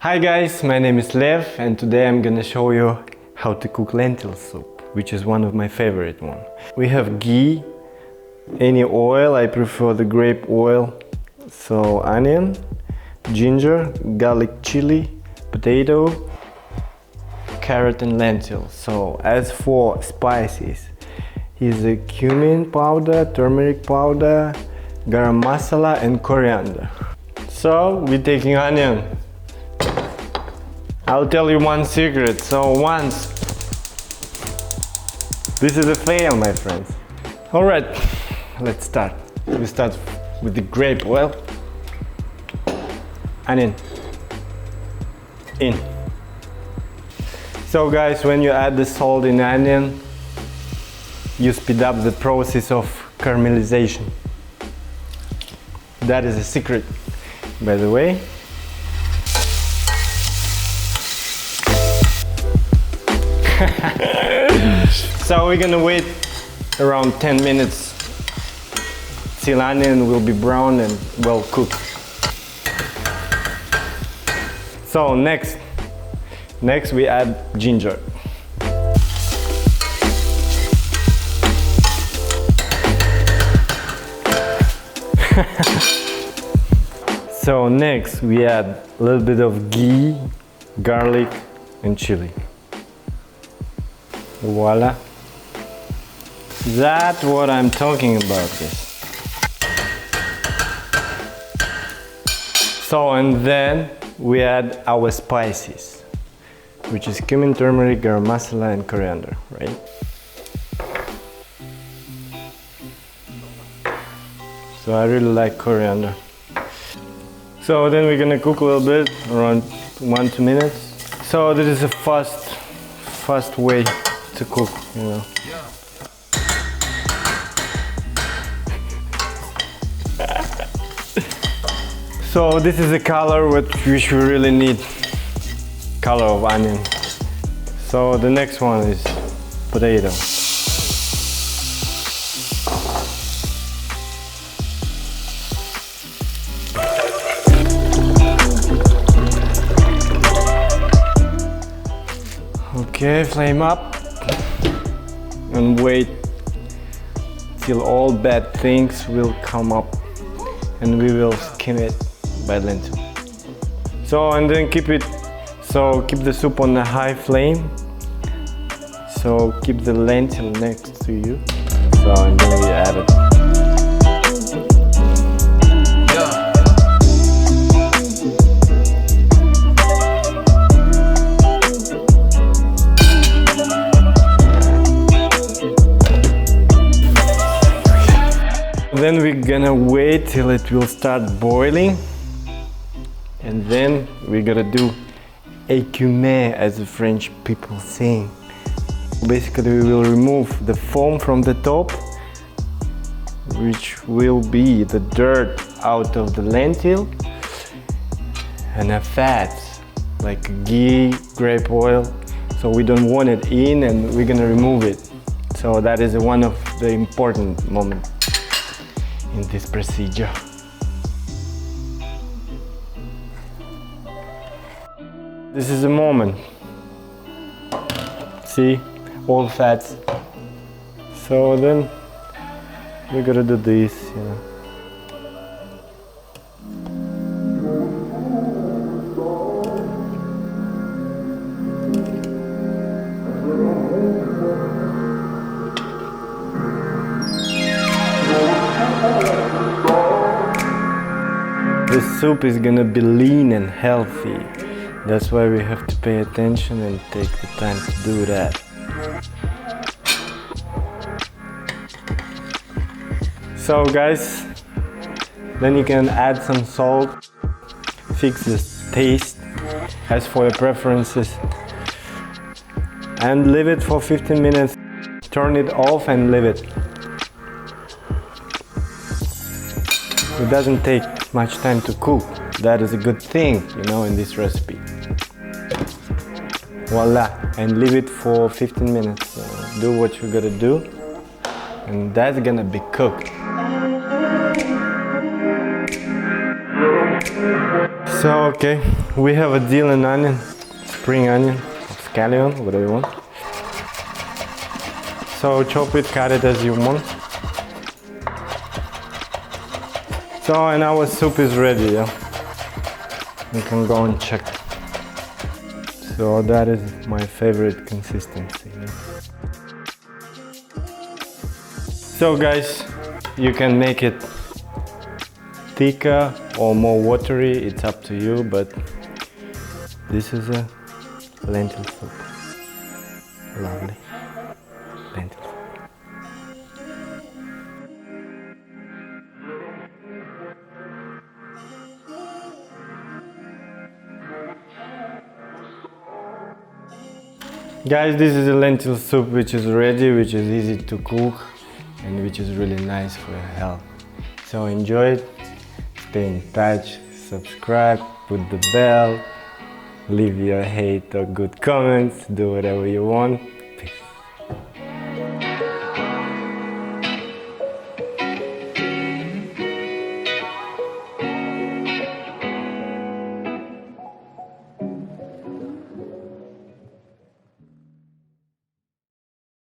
Hi guys, my name is Lev and today I'm gonna show you how to cook lentil soup, which is one of my favorite one. We have ghee, any oil, I prefer the grape oil. So onion, ginger, garlic chili, potato, carrot and lentil. So as for spices, here's the cumin powder, turmeric powder, garam masala and coriander. So we're taking onion. I'll tell you one secret. So once, this is a fail, my friends. All right, let's start. We start with the grape oil. Onion in. So guys, when you add the salt in onion, you speed up the process of caramelization. That is a secret, by the way. So we're gonna wait around 10 minutes till onion will be brown and well cooked. So next we add ginger. So next we add a little bit of ghee, garlic and chili. Voila. That's what I'm talking about, yes. So and then we add our spices, which is cumin, turmeric, garam masala and coriander, right? So I really like coriander. So then we're gonna cook a little bit, around 1-2 minutes. So this is a fast way to cook, you know. So this is the color which we really need, color of onion. So the next one is potato. Okay, flame up and wait till all bad things will come up and we will skim it by lentil. So and then keep the soup on a high flame. So keep the lentil next to you. So and then we add it. Then we're gonna wait till it will start boiling, and then we're gonna do écumer, as the French people say. Basically, we will remove the foam from the top, which will be the dirt out of the lentil, and the fats like ghee, grape oil. So we don't want it in, and we're gonna remove it. So that is one of the important moments in this procedure. This is the moment. See, all fats. So then we gotta do this, you know. The soup is gonna be lean and healthy. That's why we have to pay attention and take the time to do that. So guys, then you can add some salt, fix the taste as for your preferences, and leave it for 15 minutes. Turn it off and leave it. It doesn't take much time to cook. That is a good thing, you know, in this recipe. Voila, and leave it for 15 minutes. Do what you gotta do, and that's gonna be cooked. So okay, we have a dill and onion, spring onion, or scallion, whatever you want. So chop it, cut it as you want. So and our soup is ready, yeah. You can go and check. So that is my favorite consistency. Yeah? So guys, you can make it thicker or more watery, it's up to you, but this is a lentil soup. Lovely lentil soup. Guys, this is a lentil soup which is ready, which is easy to cook and which is really nice for your health. So enjoy it, stay in touch, subscribe, put the bell, leave your hate or good comments, do whatever you want.